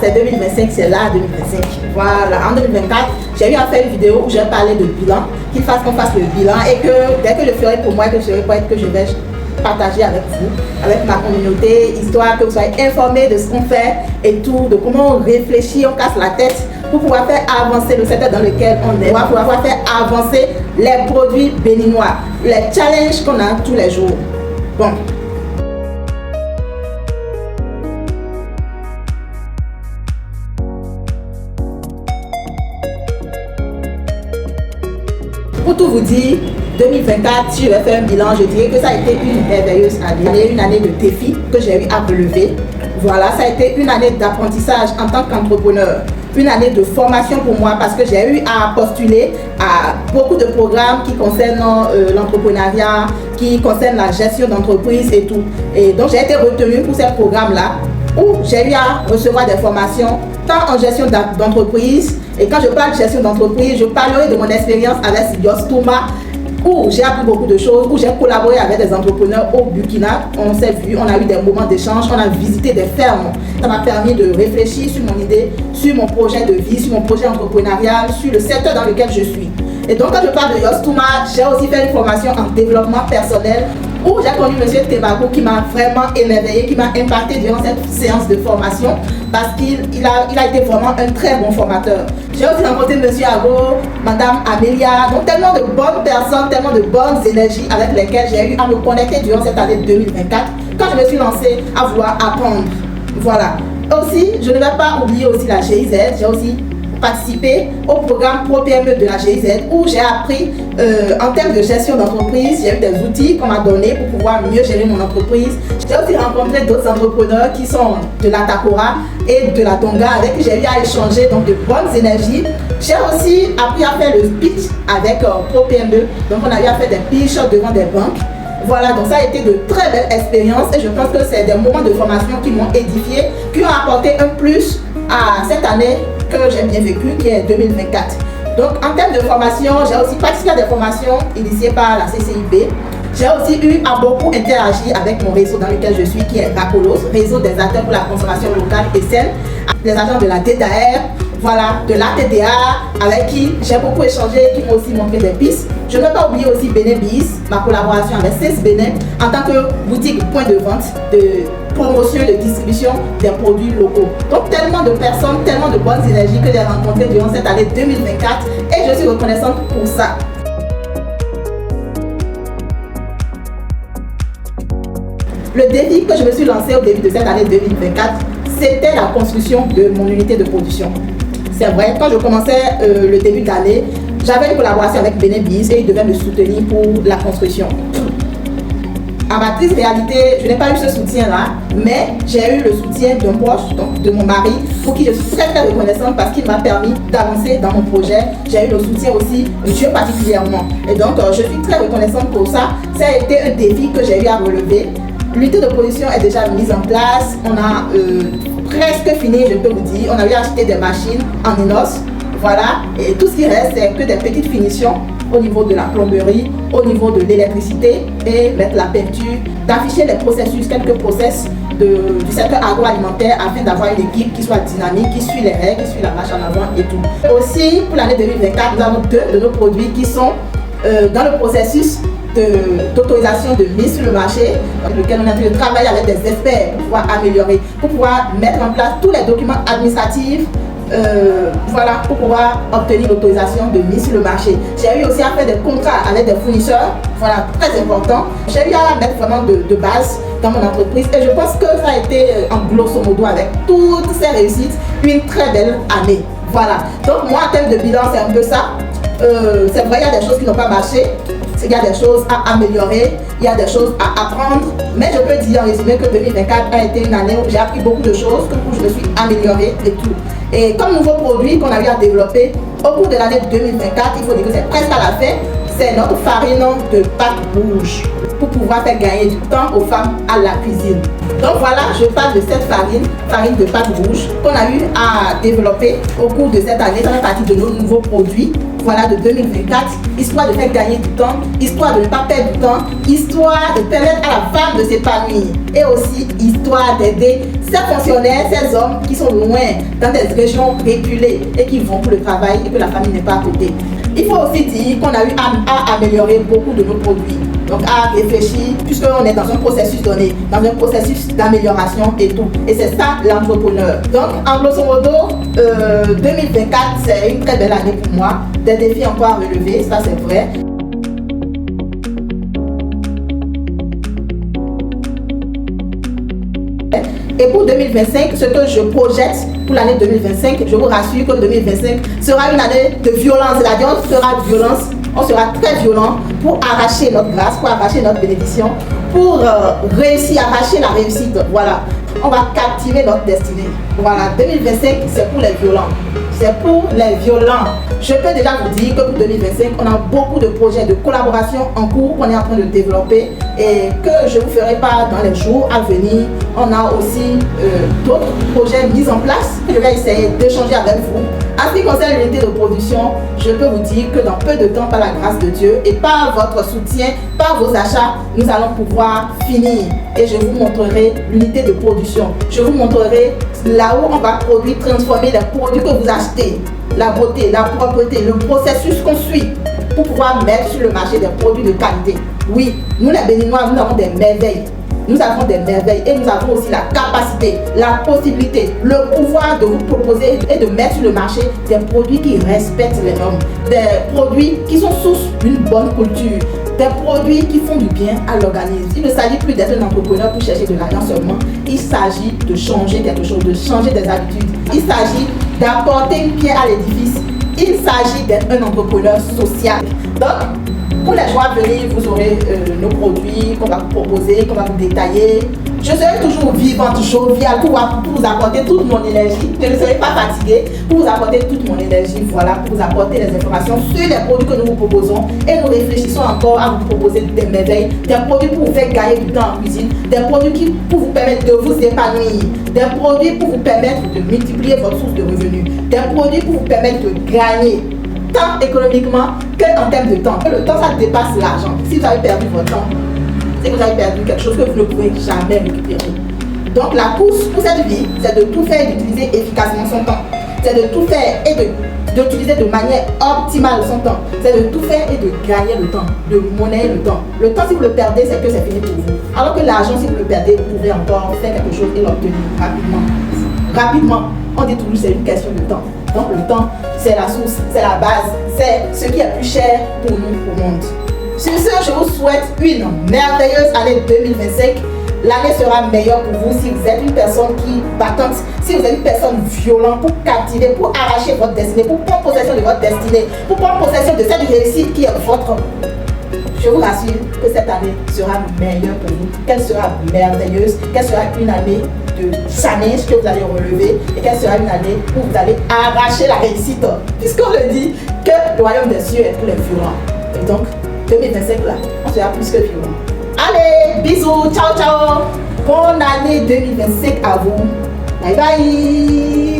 c'est 2025, c'est là 2025. Voilà, en 2024, j'ai eu à faire une vidéo où j'ai parlé de bilan, qu'on fasse le bilan et que dès que je ferai pour moi, que je ferai pour être, que je vais partager avec vous, avec ma communauté, histoire que vous soyez informés de ce qu'on fait et tout, de comment on réfléchit, on casse la tête pour pouvoir faire avancer le secteur dans lequel on est, pour pouvoir faire avancer les produits béninois, les challenges qu'on a tous les jours. Bon. Pour tout vous dire, 2024, si je vais faire un bilan, je dirais que ça a été une merveilleuse année, une année de défis que j'ai eu à relever. Voilà, ça a été une année d'apprentissage en tant qu'entrepreneur, une année de formation pour moi parce que j'ai eu à postuler à beaucoup de programmes qui concernent l'entrepreneuriat, qui concernent la gestion d'entreprise et tout. Et donc j'ai été retenue pour ces programmes-là où j'ai eu à recevoir des formations tant en gestion d'entreprise. Et quand je parle de gestion d'entreprise, je parlerai de mon expérience avec Yostuma, où j'ai appris beaucoup de choses, où j'ai collaboré avec des entrepreneurs au Burkina. On s'est vu, on a eu des moments d'échange, on a visité des fermes. Ça m'a permis de réfléchir sur mon idée, sur mon projet de vie, sur mon projet entrepreneurial, sur le secteur dans lequel je suis. Et donc quand je parle de Yostuma, j'ai aussi fait une formation en développement personnel où j'ai connu M. Tebako qui m'a vraiment émerveillé, qui m'a impacté durant cette séance de formation parce qu'il a été vraiment un très bon formateur. J'ai aussi rencontré M. Ago, Mme Amélia, donc tellement de bonnes personnes, tellement de bonnes énergies avec lesquelles j'ai eu à me connecter durant cette année 2024 quand je me suis lancée à vouloir apprendre. Voilà. Aussi, je ne vais pas oublier aussi la GIZ, j'ai aussi participé au programme Pro PME de la GIZ où j'ai appris en termes de gestion d'entreprise, j'ai eu des outils qu'on m'a donnés pour pouvoir mieux gérer mon entreprise. J'ai aussi rencontré d'autres entrepreneurs qui sont de la Takora et de la Tonga avec qui j'ai eu à échanger donc de bonnes énergies. J'ai aussi appris à faire le pitch avec Pro PME, donc on a eu à faire des pitchs devant des banques. Voilà, donc ça a été de très belles expériences et je pense que c'est des moments de formation qui m'ont édifié, qui ont apporté un plus à cette année que j'ai bien vécu, qui est 2024. Donc en termes de formation, j'ai aussi participé à des formations initiées par la CCIB. J'ai aussi eu à beaucoup interagir avec mon réseau dans lequel je suis, qui est RACOLOS, réseau des acteurs pour la consommation locale et saine, des agents de la DEDAR, voilà, de l'ATDA, avec qui j'ai beaucoup échangé, qui m'ont aussi montré des pistes. Je ne vais pas oublier aussi Bénébiz, ma collaboration avec CES Bénin, en tant que boutique point de vente, de promotion et de distribution des produits locaux. Donc tellement de personnes, tellement de bonnes énergies que j'ai rencontrées durant cette année 2024 et je suis reconnaissante pour ça. Le défi que je me suis lancé au début de cette année 2024, c'était la construction de mon unité de production. C'est vrai, quand je commençais le début d'année, j'avais une collaboration avec Bénébiz et ils devaient me soutenir pour la construction. À ma triste réalité, je n'ai pas eu ce soutien-là, mais j'ai eu le soutien d'un proche, donc de mon mari, pour qui je suis très très reconnaissante parce qu'il m'a permis d'avancer dans mon projet. J'ai eu le soutien aussi de Dieu particulièrement. Et donc, je suis très reconnaissante pour ça. Ça a été un défi que j'ai eu à relever. L'unité de production est déjà mise en place. On a presque fini, je peux vous dire. On a eu acheté des machines en inox. Voilà. Et tout ce qui reste, c'est que des petites finitions au niveau de la plomberie, au niveau de l'électricité et mettre la peinture, d'afficher les processus, quelques process du secteur agroalimentaire afin d'avoir une équipe qui soit dynamique, qui suit les règles, qui suit la marche en avant et tout. Aussi, pour l'année 2024, nous avons 2 de nos produits qui sont dans le processus d'autorisation de mise sur le marché, dans lequel on est en train de travailler avec des experts pour pouvoir améliorer, pour pouvoir mettre en place tous les documents administratifs, voilà, pour pouvoir obtenir l'autorisation de mise sur le marché. J'ai eu aussi à faire des contrats avec des fournisseurs, voilà, très important. J'ai eu à mettre vraiment de base dans mon entreprise et je pense que ça a été en grosso modo avec toutes ces réussites, une très belle année. Voilà, donc moi en termes de bilan c'est un peu ça. C'est vrai, il y a des choses qui n'ont pas marché, il y a des choses à améliorer, il y a des choses à apprendre, mais je peux dire en résumé que 2024 a été une année où j'ai appris beaucoup de choses, où je me suis améliorée et tout. Et comme nouveau produit qu'on a eu à développer au cours de l'année 2024, il faut dire que c'est presque à la fin, c'est notre farine de pâte rouge pour pouvoir faire gagner du temps aux femmes à la cuisine. Donc voilà, je parle de cette farine de pâte rouge qu'on a eu à développer au cours de cette année. Ça fait partie de nos nouveaux produits voilà, de 2024, histoire de faire gagner du temps, histoire de ne pas perdre du temps, histoire de permettre à la femme de s'épanouir et aussi histoire d'aider ces fonctionnaires, ces hommes qui sont loin dans des régions reculées et qui vont pour le travail et que la famille n'est pas à côté. Il faut aussi dire qu'on a eu à améliorer beaucoup de nos produits. Donc à réfléchir, puisqu'on est dans un processus donné, dans un processus d'amélioration et tout. Et c'est ça l'entrepreneur. Donc en grosso modo, 2024, c'est une très belle année pour moi. Des défis encore à relever, ça c'est vrai. Et pour 2025, ce que je projette pour l'année 2025, je vous rassure que 2025 sera une année de violence. C'est-à-dire, on sera très violent pour arracher notre grâce, pour arracher notre bénédiction, pour réussir, arracher la réussite. Voilà, on va captiver notre destinée. Voilà, 2025, c'est pour les violents. C'est pour les violents. Je peux déjà vous dire que pour 2025, on a beaucoup de projets de collaboration en cours qu'on est en train de développer et que je vous ferai part dans les jours à venir. On a aussi d'autres projets mis en place que je vais essayer d'échanger avec vous. En ce qui concerne l'unité de production, je peux vous dire que dans peu de temps, par la grâce de Dieu et par votre soutien, par vos achats, nous allons pouvoir finir. Et je vous montrerai l'unité de production. Je vous montrerai là où on va produire, transformer les produits que vous achetez. La beauté, la propreté, le processus qu'on suit pour pouvoir mettre sur le marché des produits de qualité. Oui, nous les Béninois, nous avons des merveilles. Nous avons des merveilles et nous avons aussi la capacité, la possibilité, le pouvoir de vous proposer et de mettre sur le marché des produits qui respectent les normes, des produits qui sont source d'une bonne culture, des produits qui font du bien à l'organisme. Il ne s'agit plus d'être un entrepreneur pour chercher de l'argent seulement. Il s'agit de changer quelque chose, de changer des habitudes. Il s'agit d'apporter une pierre à l'édifice. Il s'agit d'être un entrepreneur social. Donc, pour les jours à venir, vous aurez nos produits qu'on va vous proposer, qu'on va vous détailler. Je serai toujours vivante, joviale pour vous apporter toute mon énergie. Je ne serai pas fatiguée pour vous apporter toute mon énergie. Voilà, pour vous apporter des informations sur les produits que nous vous proposons. Et nous réfléchissons encore à vous proposer des merveilles, des produits pour vous faire gagner du temps en cuisine, des produits pour vous permettre de vous épanouir, des produits pour vous permettre de multiplier votre source de revenus, des produits pour vous permettre de gagner tant économiquement qu'en termes de temps. Le temps, ça dépasse l'argent. Si vous avez perdu votre temps, c'est que vous avez perdu quelque chose que vous ne pouvez jamais récupérer. Donc la course pour cette vie, c'est de tout faire et d'utiliser efficacement son temps. C'est de tout faire et d'utiliser de manière optimale son temps. C'est de tout faire et de gagner le temps, de monnayer le temps. Le temps, si vous le perdez, c'est que c'est fini pour vous. Alors que l'argent, si vous le perdez, vous pouvez encore faire quelque chose et l'obtenir rapidement. Rapidement, on dit toujours c'est une question de temps. Donc le temps, c'est la source, c'est la base, c'est ce qui est plus cher pour nous au monde. Sur ce, je vous souhaite une merveilleuse année 2025. L'année sera meilleure pour vous si vous êtes une personne qui battante, si vous êtes une personne violente pour captiver, pour arracher votre destinée, pour prendre possession de votre destinée, pour prendre possession de cette réussite qui est votre. Je vous rassure que cette année sera meilleure pour vous, qu'elle sera merveilleuse, qu'elle sera une année de challenge que vous allez relever et qu'elle sera une année où vous allez arracher la réussite. Puisqu'on le dit que le royaume des cieux est pour les violents. Et donc, 2025 là, on sera plus que violent. Allez, bisous, ciao ciao. Bonne année 2025 à vous. Bye bye.